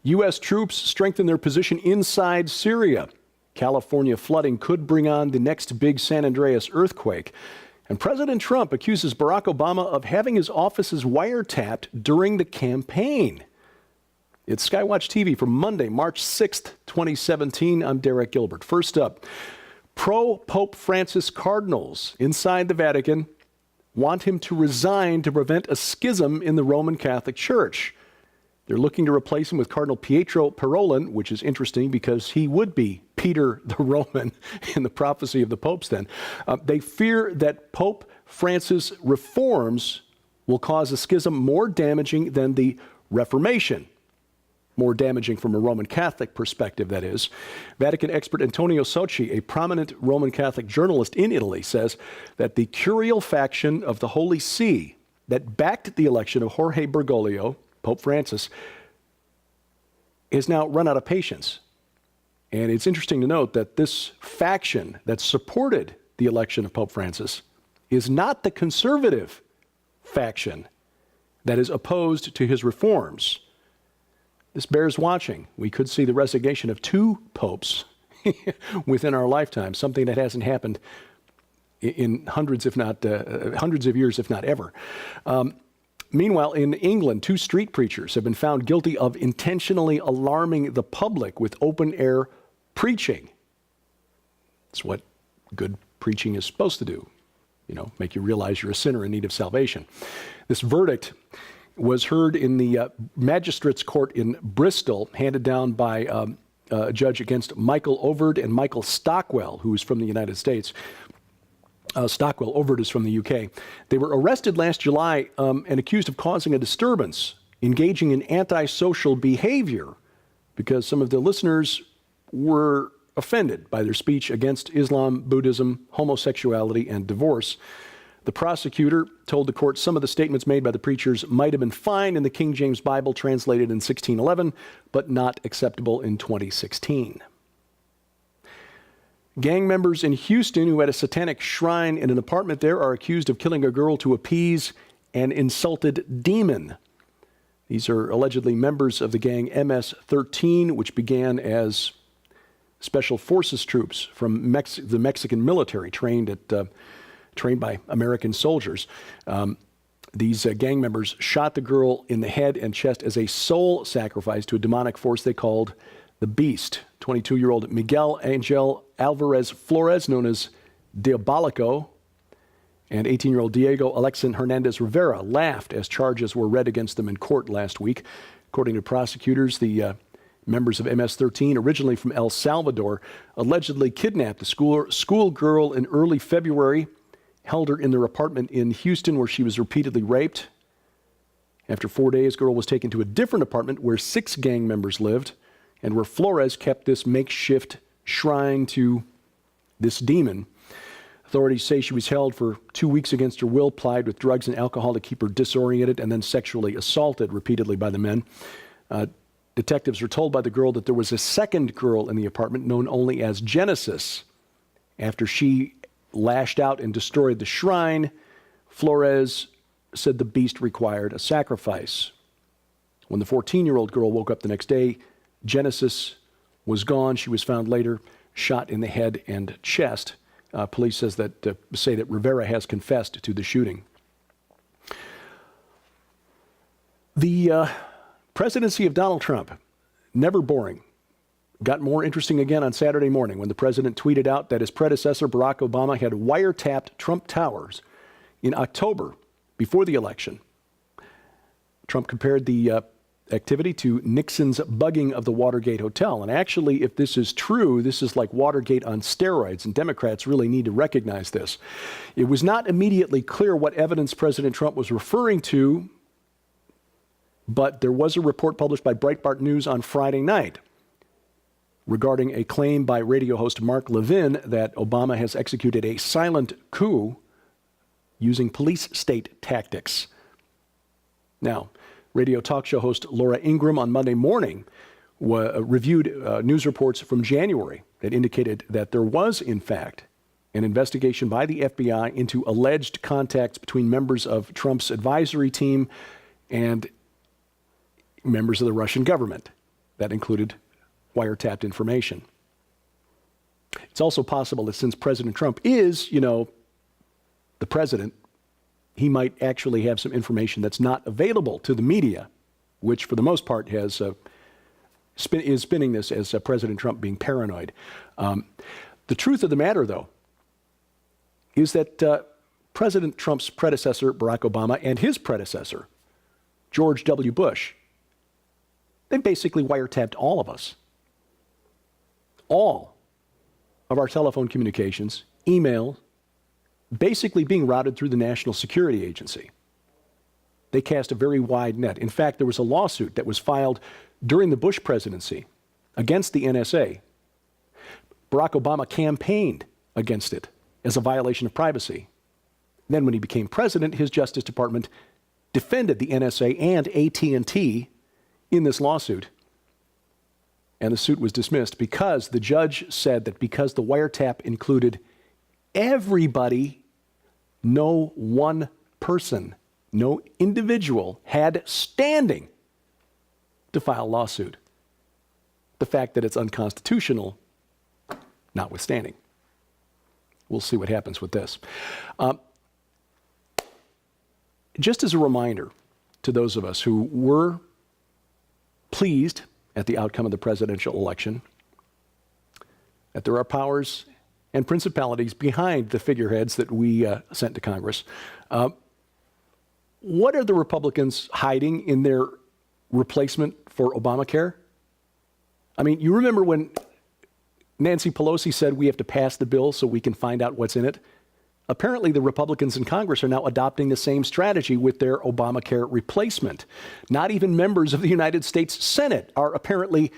U.S. troops strengthen their position inside Syria. California flooding could bring on the next big San Andreas earthquake. And President Trump accuses Barack Obama of having his offices wiretapped during the campaign. It's SkyWatch TV for Monday, March 6th, 2017. I'm Derek Gilbert. First up, pro-Pope Francis cardinals inside the Vatican want him to resign to prevent a schism in the Roman Catholic Church. They're looking to replace him with Cardinal Pietro Parolin, which is interesting because he would be Peter the Roman in the prophecy of the popes then. They fear that Pope Francis' reforms will cause a schism more damaging than the Reformation. More damaging from a Roman Catholic perspective, that is. Vatican expert Antonio Socci, a prominent Roman Catholic journalist in Italy, says that the curial faction of the Holy See that backed the election of Jorge Bergoglio, Pope Francis, has now run out of patience. And it's interesting to note that this faction that supported the election of Pope Francis is not the conservative faction that is opposed to his reforms. This bears watching. We could see the resignation of two popes within our lifetime, something that hasn't happened in hundreds of years, if not ever. Meanwhile, in England, two street preachers have been found guilty of intentionally alarming the public with open-air preaching. It's what good preaching is supposed to do, make you realize you're a sinner in need of salvation. This verdict was heard in the magistrates' court in Bristol, handed down by a judge against Michael Overd and Michael Stockwell, who is from the United States. Stockwell, Overd is from the UK. They were arrested last July and accused of causing a disturbance, engaging in antisocial behavior, because some of the listeners were offended by their speech against Islam, Buddhism, homosexuality, and divorce. The prosecutor told the court some of the statements made by the preachers might have been fine in the King James Bible translated in 1611, but not acceptable in 2016. Gang members in Houston who had a satanic shrine in an apartment there are accused of killing a girl to appease an insulted demon. These are allegedly members of the gang MS-13, which began as special forces troops from the Mexican military trained by American soldiers. These gang members shot the girl in the head and chest as a soul sacrifice to a demonic force they called the Beast. 22-year-old Miguel Angel Alvarez Flores, known as Diabolico, and 18-year-old Diego Alexin Hernandez Rivera laughed as charges were read against them in court last week. According to prosecutors, the members of MS-13, originally from El Salvador, allegedly kidnapped the schoolgirl in early February, held her in their apartment in Houston where she was repeatedly raped. After 4 days, girl was taken to a different apartment where 6 gang members lived and where Flores kept this makeshift shrine to this demon. Authorities say she was held for 2 weeks against her will, plied with drugs and alcohol to keep her disoriented, and then sexually assaulted repeatedly by the men. Detectives were told by the girl that there was a second girl in the apartment known only as Genesis. After she lashed out and destroyed the shrine, Flores said the beast required a sacrifice. When the 14-year-old girl woke up the next day, Genesis was gone. She was found later shot in the head and chest. Police say that Rivera has confessed to the shooting. The presidency of Donald Trump, never boring, got more interesting again on Saturday morning when the president tweeted out that his predecessor, Barack Obama, had wiretapped Trump Towers in October before the election. Trump compared the activity to Nixon's bugging of the Watergate Hotel. And actually, if this is true, this is like Watergate on steroids, and Democrats really need to recognize this. It was not immediately clear what evidence President Trump was referring to, but there was a report published by Breitbart News on Friday night regarding a claim by radio host Mark Levin that Obama has executed a silent coup using police state tactics. Now, radio talk show host Laura Ingraham on Monday morning reviewed news reports from January that indicated that there was, in fact, an investigation by the FBI into alleged contacts between members of Trump's advisory team and members of the Russian government. That included wiretapped information. It's also possible that since President Trump is, the president, he might actually have some information that's not available to the media, which for the most part is spinning this as President Trump being paranoid. The truth of the matter, though, is that President Trump's predecessor, Barack Obama, and his predecessor, George W. Bush, they basically wiretapped all of us. All of our telephone communications, email, basically being routed through the National Security Agency. They cast a very wide net. In fact, there was a lawsuit that was filed during the Bush presidency against the NSA. Barack Obama campaigned against it as a violation of privacy. Then when he became president, his Justice Department defended the NSA and AT&T in this lawsuit. And the suit was dismissed because the judge said that because the wiretap included everybody, no one person, no individual had standing to file a lawsuit. The fact that it's unconstitutional, notwithstanding. We'll see what happens with this. Just as a reminder to those of us who were pleased at the outcome of the presidential election, that there are powers and principalities behind the figureheads that we sent to Congress. What are the Republicans hiding in their replacement for Obamacare? I mean, you remember when Nancy Pelosi said we have to pass the bill so we can find out what's in it? Apparently, the Republicans in Congress are now adopting the same strategy with their Obamacare replacement. Not even members of the United States Senate are apparently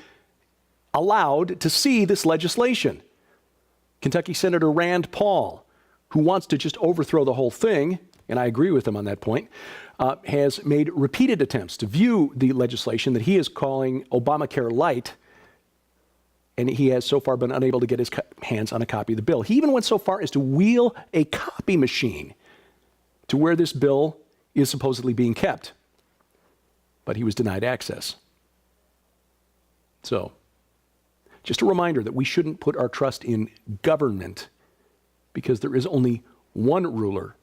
allowed to see this legislation. Kentucky Senator Rand Paul, who wants to just overthrow the whole thing, and I agree with him on that point, has made repeated attempts to view the legislation that he is calling Obamacare Light, and he has so far been unable to get his hands on a copy of the bill. He even went so far as to wheel a copy machine to where this bill is supposedly being kept, but he was denied access. So, just a reminder that we shouldn't put our trust in government because there is only one ruler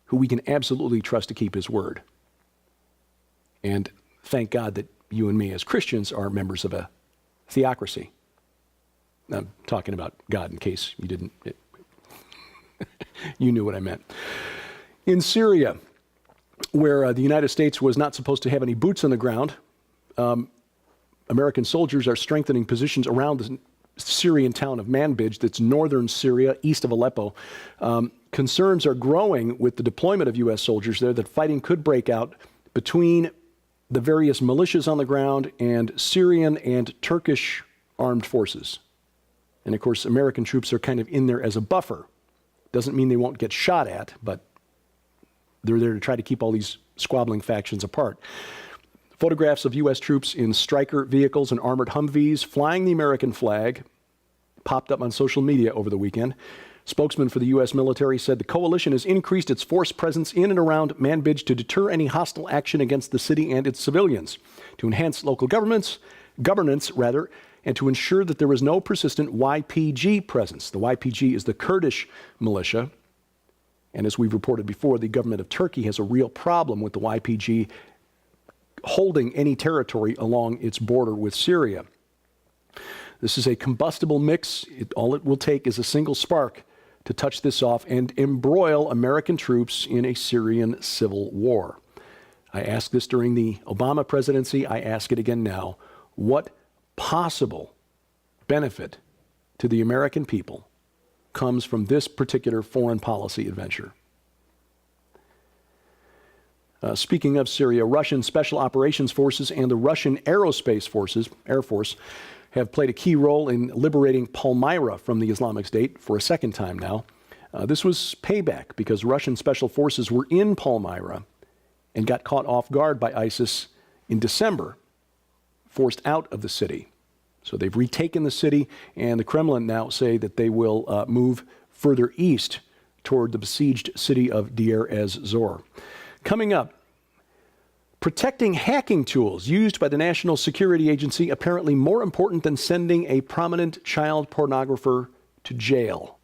who we can absolutely trust to keep his word. And thank God that you and me as Christians are members of a theocracy. I'm talking about God in case you didn't, you knew what I meant. In Syria, where the United States was not supposed to have any boots on the ground, American soldiers are strengthening positions around the Syrian town of Manbij, that's northern Syria, east of Aleppo. Concerns are growing with the deployment of U.S. soldiers there that fighting could break out between the various militias on the ground and Syrian and Turkish armed forces. And of course, American troops are kind of in there as a buffer. Doesn't mean they won't get shot at, but they're there to try to keep all these squabbling factions apart. Photographs of U.S. troops in Stryker vehicles and armored Humvees flying the American flag popped up on social media over the weekend. Spokesman for the U.S. military said the coalition has increased its force presence in and around Manbij to deter any hostile action against the city and its civilians, to enhance local governance, and to ensure that there is no persistent YPG presence. The YPG is the Kurdish militia, and as we've reported before, the government of Turkey has a real problem with the YPG holding any territory along its border with Syria. This is a combustible mix. All it will take is a single spark to touch this off and embroil American troops in a Syrian civil war. I asked this during the Obama presidency. I ask it again now. What possible benefit to the American people comes from this particular foreign policy adventure? Speaking of Syria, Russian Special Operations Forces and the Russian Aerospace Forces, Air Force, have played a key role in liberating Palmyra from the Islamic State for a second time now. This was payback because Russian special forces were in Palmyra and got caught off guard by ISIS in December, forced out of the city. So they've retaken the city, and the Kremlin now say that they will move further east toward the besieged city of Deir ez-Zor. Coming up, Protecting hacking tools used by the National Security Agency apparently more important than sending a prominent child pornographer to jail.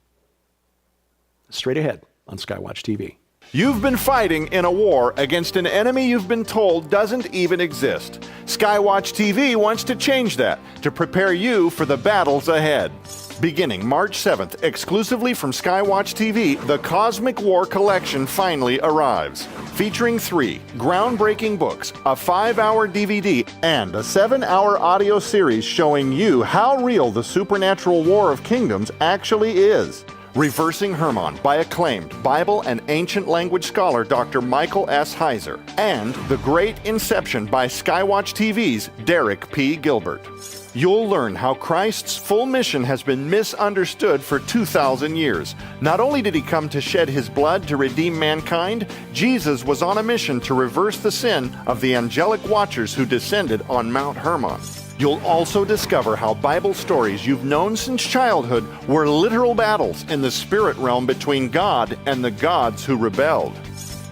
Straight ahead on SkyWatch TV. You've been fighting in a war against an enemy you've been told doesn't even exist. SkyWatch TV wants to change that to prepare you for the battles ahead. Beginning March 7th, exclusively from SkyWatch TV, the Cosmic War Collection finally arrives. Featuring 3 groundbreaking books, a 5-hour DVD, and a 7-hour audio series showing you how real the supernatural War of Kingdoms actually is. Reversing Hermon by acclaimed Bible and ancient language scholar Dr. Michael S. Heiser, and The Great Inception by SkyWatch TV's Derek P. Gilbert. You'll learn how Christ's full mission has been misunderstood for 2,000 years. Not only did he come to shed his blood to redeem mankind, Jesus was on a mission to reverse the sin of the angelic watchers who descended on Mount Hermon. You'll also discover how Bible stories you've known since childhood were literal battles in the spirit realm between God and the gods who rebelled.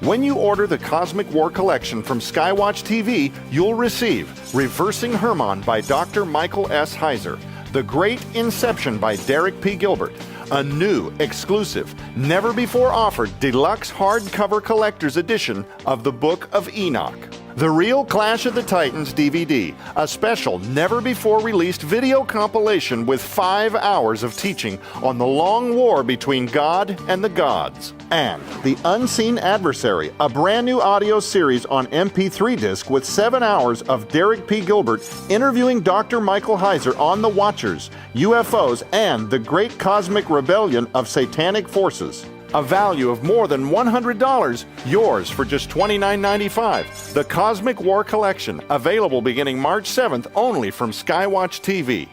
When you order the Cosmic War Collection from SkyWatch TV, you'll receive Reversing Hermon by Dr. Michael S. Heiser, The Great Inception by Derek P. Gilbert, a new, exclusive, never-before-offered deluxe hardcover collector's edition of the Book of Enoch. The Real Clash of the Titans DVD, a special, never-before-released video compilation with 5 hours of teaching on the long war between God and the gods. And The Unseen Adversary, a brand new audio series on MP3 disc with 7 hours of Derek P. Gilbert interviewing Dr. Michael Heiser on the Watchers, UFOs, and the Great Cosmic Rebellion of Satanic Forces. A value of more than $100, yours for just $29.95. The Cosmic War Collection, available beginning March 7th only from SkyWatch TV.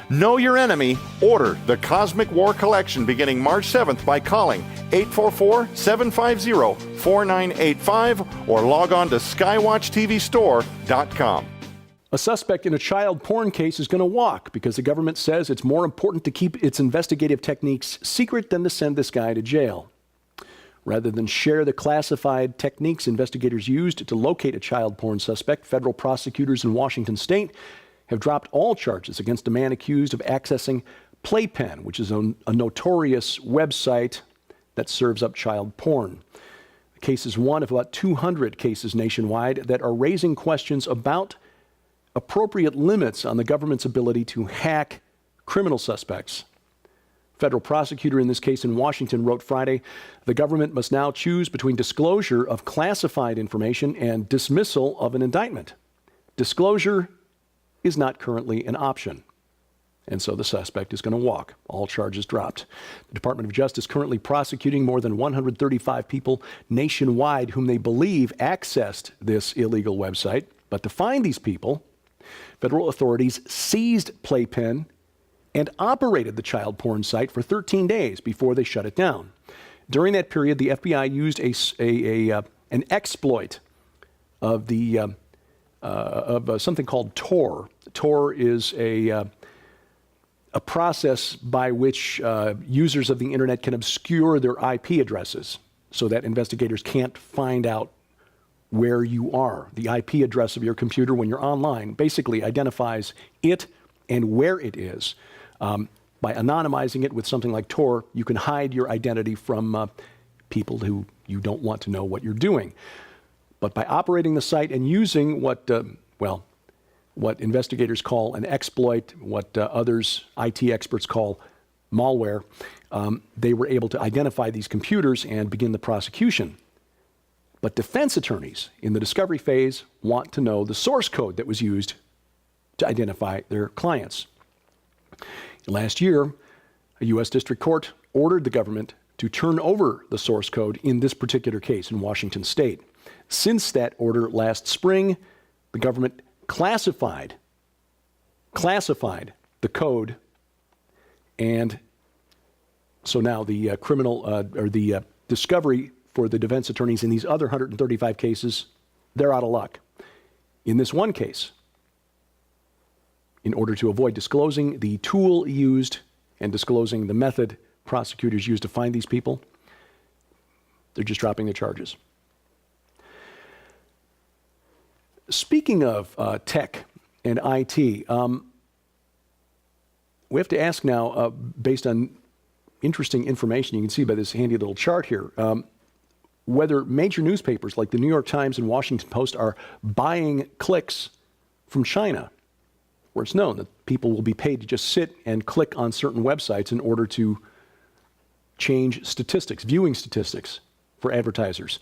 Know your enemy. Order the Cosmic War Collection beginning March 7th by calling 844-750-4985 or log on to skywatchtvstore.com. A suspect in a child porn case is going to walk because the government says it's more important to keep its investigative techniques secret than to send this guy to jail. Rather than share the classified techniques investigators used to locate a child porn suspect, federal prosecutors in Washington state have dropped all charges against a man accused of accessing Playpen, which is a notorious website that serves up child porn. The case is one of about 200 cases nationwide that are raising questions about appropriate limits on the government's ability to hack criminal suspects. Federal prosecutor in this case in Washington wrote Friday, the government must now choose between disclosure of classified information and dismissal of an indictment. Disclosure is not currently an option. And so the suspect is going to walk. All charges dropped. The Department of Justice currently prosecuting more than 135 people nationwide whom they believe accessed this illegal website. But to find these people, federal authorities seized Playpen and operated the child porn site for 13 days before they shut it down. During that period, the FBI used an exploit of something called Tor. Tor is a process by which users of the internet can obscure their IP addresses so that investigators can't find out where you are. The IP address of your computer when you're online basically identifies it and where it is. By anonymizing it with something like Tor, you can hide your identity from people who you don't want to know what you're doing. But by operating the site and using what investigators call an exploit, what others, IT experts call malware, they were able to identify these computers and begin the prosecution. But defense attorneys in the discovery phase want to know the source code that was used to identify their clients. Last year, a U.S. District Court ordered the government to turn over the source code in this particular case in Washington state. Since that order last spring, the government classified the code, and so now the the discovery for the defense attorneys in these other 135 cases, they're out of luck. In this one case, in order to avoid disclosing the tool used and disclosing the method prosecutors used to find these people, they're just dropping the charges. Speaking of tech and IT, we have to ask now, based on interesting information you can see by this handy little chart here, whether major newspapers like the New York Times and Washington Post are buying clicks from China, where it's known that people will be paid to just sit and click on certain websites in order to change statistics, viewing statistics for advertisers.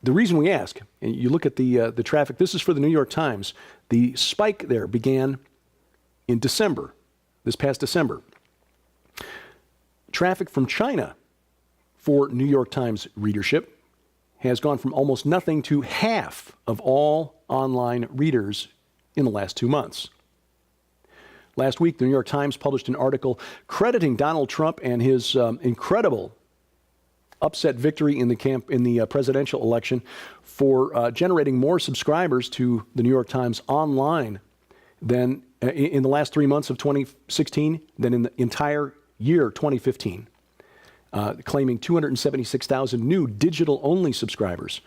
The reason we ask, and you look at the traffic, this is for the New York Times, the spike there began in December, this past December. Traffic from China for New York Times readership has gone from almost nothing to half of all online readers in the last 2 months. Last week, the New York Times published an article crediting Donald Trump and his incredible upset victory in the presidential election for generating more subscribers to the New York Times online than in the last 3 months of 2016 than in the entire year 2015, claiming 276,000 new digital-only subscribers.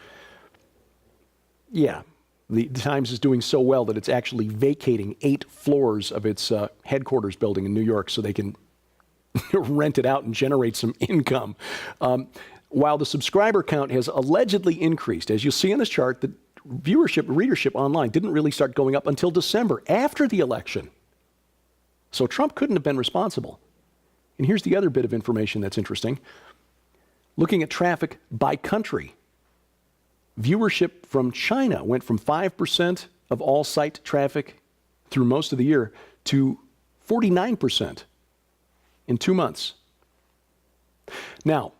Yeah, the Times is doing so well that it's actually vacating 8 floors of its headquarters building in New York so they can rent it out and generate some income. While the subscriber count has allegedly increased, as you see in this chart, the readership online didn't really start going up until December, after the election. So Trump couldn't have been responsible. And here's the other bit of information that's interesting. Looking at traffic by country, viewership from China went from 5% of all site traffic through most of the year to 49% in 2 months. Now,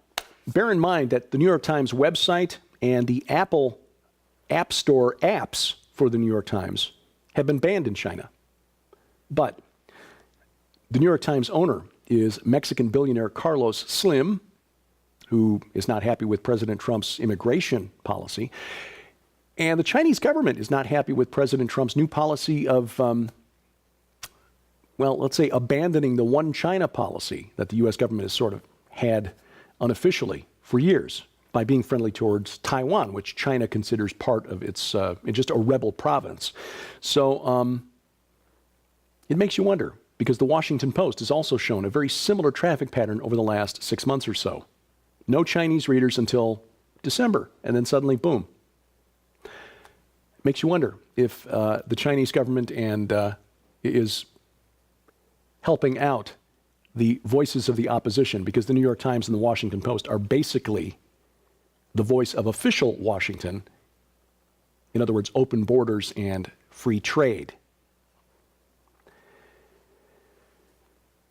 bear in mind that the New York Times website and the Apple App Store apps for the New York Times have been banned in China. But the New York Times owner is Mexican billionaire Carlos Slim, who is not happy with President Trump's immigration policy. And the Chinese government is not happy with President Trump's new policy of, let's say, abandoning the one China policy that the U.S. government has sort of had unofficially for years by being friendly towards Taiwan, which China considers part of its, just a rebel province. So it makes you wonder, because the Washington Post has also shown a very similar traffic pattern over the last 6 months or so. No Chinese readers until December, and then suddenly, boom. It makes you wonder if the Chinese government is helping out the voices of the opposition, because the New York Times and the Washington Post are basically the voice of official Washington. In other words, open borders and free trade.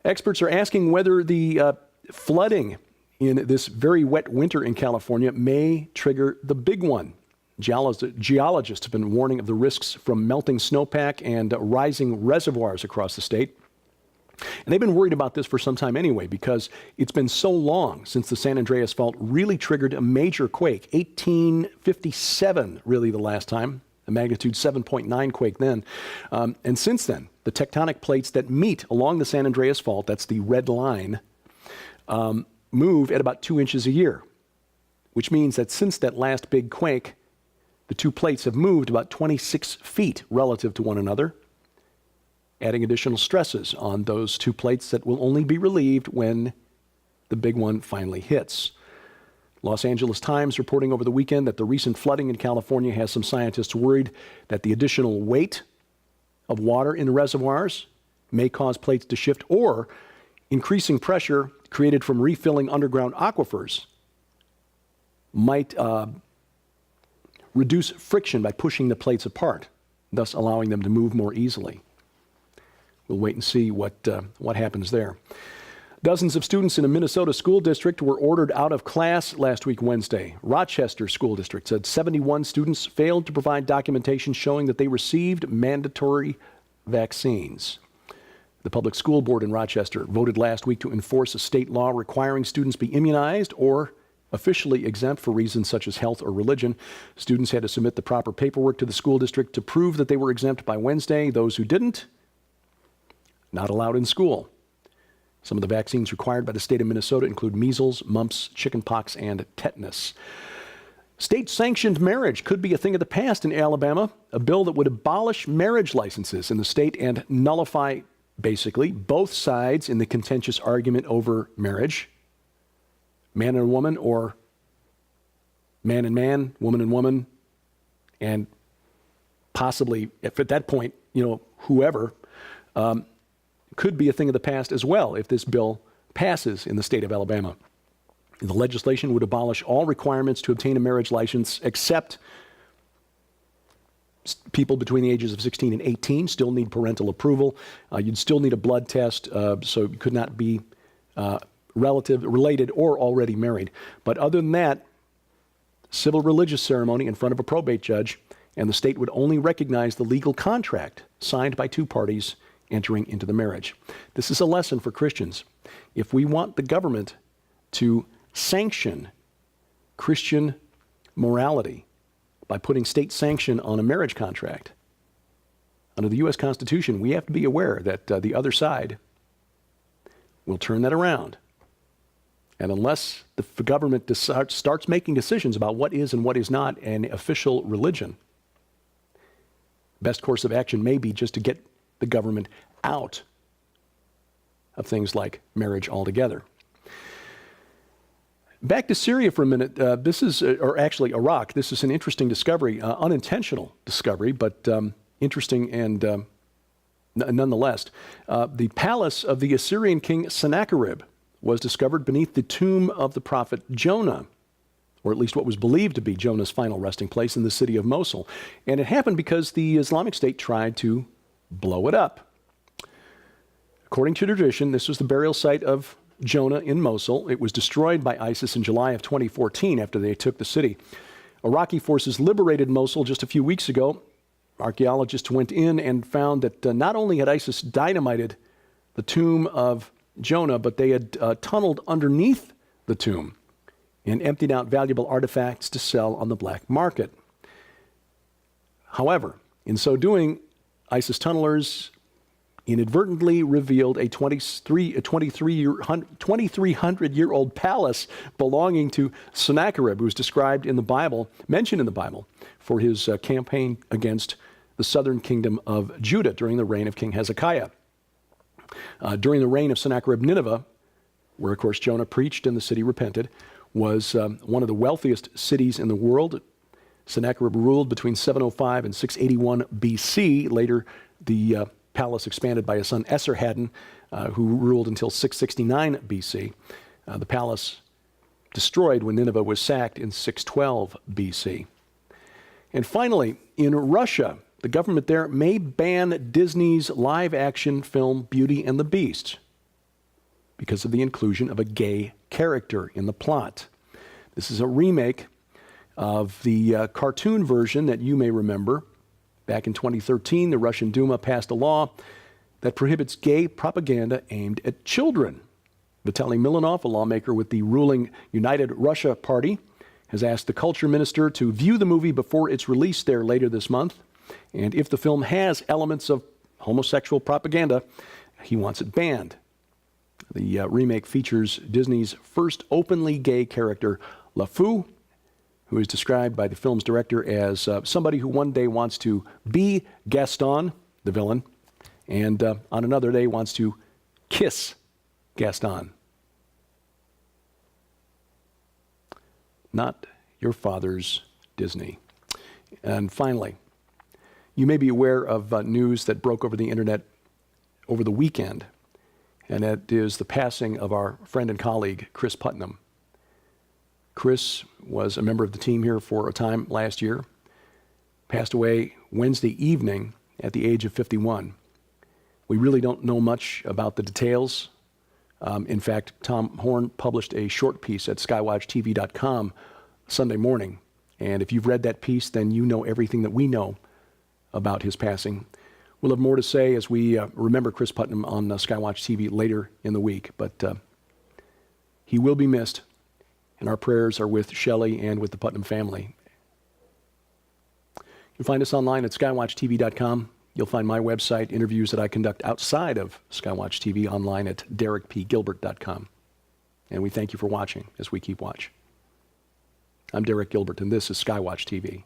Experts are asking whether the flooding in this very wet winter in California may trigger the big one. Geologists have been warning of the risks from melting snowpack and rising reservoirs across the state. And they've been worried about this for some time anyway, because it's been so long since the San Andreas Fault really triggered a major quake. 1857, really the last time, a magnitude 7.9 quake then. And since then, the tectonic plates that meet along the San Andreas Fault, that's the red line, move at about 2 inches a year, which means that since that last big quake, the two plates have moved about 26 feet relative to one another, adding additional stresses on those two plates that will only be relieved when the big one finally hits. Los Angeles Times reporting over the weekend that the recent flooding in California has some scientists worried that the additional weight of water in the reservoirs may cause plates to shift, or increasing pressure created from refilling underground aquifers might reduce friction by pushing the plates apart, thus allowing them to move more easily. We'll wait and see what happens there. Dozens of students in a Minnesota school district were ordered out of class last week, Wednesday. Rochester School District said 71 students failed to provide documentation showing that they received mandatory vaccines. The public school board in Rochester voted last week to enforce a state law requiring students be immunized or officially exempt for reasons such as health or religion. Students had to submit the proper paperwork to the school district to prove that they were exempt by Wednesday. Those who didn't, not allowed in school. Some of the vaccines required by the state of Minnesota include measles, mumps, chickenpox, and tetanus. State-sanctioned marriage could be a thing of the past in Alabama, a bill that would abolish marriage licenses in the state and nullify, basically, both sides in the contentious argument over marriage, man and woman, or man and man, woman and woman, and possibly, if at that point, whoever, could be a thing of the past as well if this bill passes in the state of Alabama. The legislation would abolish all requirements to obtain a marriage license except people between the ages of 16 and 18 still need parental approval. You'd still need a blood test, so you could not be related, or already married. But other than that, civil religious ceremony in front of a probate judge, and the state would only recognize the legal contract signed by two parties entering into the marriage. This is a lesson for Christians. If we want the government to sanction Christian morality by putting state sanction on a marriage contract, under the U.S. Constitution, we have to be aware that the other side will turn that around. And unless the government starts making decisions about what is and what is not an official religion, best course of action may be just to get the government out of things like marriage altogether. Back to Syria for a minute. Or actually Iraq. This is an interesting discovery, unintentional discovery, but interesting and nonetheless. The palace of the Assyrian king Sennacherib was discovered beneath the tomb of the prophet Jonah, or at least what was believed to be Jonah's final resting place in the city of Mosul. And it happened because the Islamic State tried to blow it up. According to tradition, this was the burial site of Jonah in Mosul. It was destroyed by ISIS in July of 2014 after they took the city. Iraqi forces liberated Mosul just a few weeks ago. Archaeologists went in and found that not only had ISIS dynamited the tomb of Jonah, but they had tunneled underneath the tomb and emptied out valuable artifacts to sell on the black market. However, in so doing, ISIS tunnelers inadvertently revealed a 2,300-year-old palace belonging to Sennacherib, who was described in the Bible, mentioned in the Bible, for his campaign against the southern kingdom of Judah during the reign of King Hezekiah. During the reign of Sennacherib, Nineveh, where of course Jonah preached and the city repented, was one of the wealthiest cities in the world. Sennacherib ruled between 705 and 681 BC. Later, the palace expanded by his son Esarhaddon, who ruled until 669 BC. The palace destroyed when Nineveh was sacked in 612 BC. And finally, in Russia, the government there may ban Disney's live-action film Beauty and the Beast because of the inclusion of a gay character in the plot. This is a remake of the cartoon version that you may remember. Back in 2013, the Russian Duma passed a law that prohibits gay propaganda aimed at children. Vitaly Milanov, a lawmaker with the ruling United Russia Party, has asked the culture minister to view the movie before its release there later this month. And if the film has elements of homosexual propaganda, he wants it banned. The remake features Disney's first openly gay character, LeFou, who is described by the film's director as somebody who one day wants to be Gaston, the villain, and on another day wants to kiss Gaston. Not your father's Disney. And finally, you may be aware of news that broke over the internet over the weekend, and that is the passing of our friend and colleague, Chris Putnam. Chris was a member of the team here for a time last year, passed away Wednesday evening at the age of 51. We really don't know much about the details. In fact, Tom Horn published a short piece at SkyWatchTV.com Sunday morning. And if you've read that piece, then you know everything that we know about his passing. We'll have more to say as we remember Chris Putnam on SkyWatch TV later in the week. But he will be missed, and our prayers are with Shelley and with the Putnam family. You can find us online at SkyWatchTV.com. You'll find my website, interviews that I conduct outside of SkyWatch TV online at DerekPGilbert.com. And we thank you for watching as we keep watch. I'm Derek Gilbert, and this is SkyWatch TV.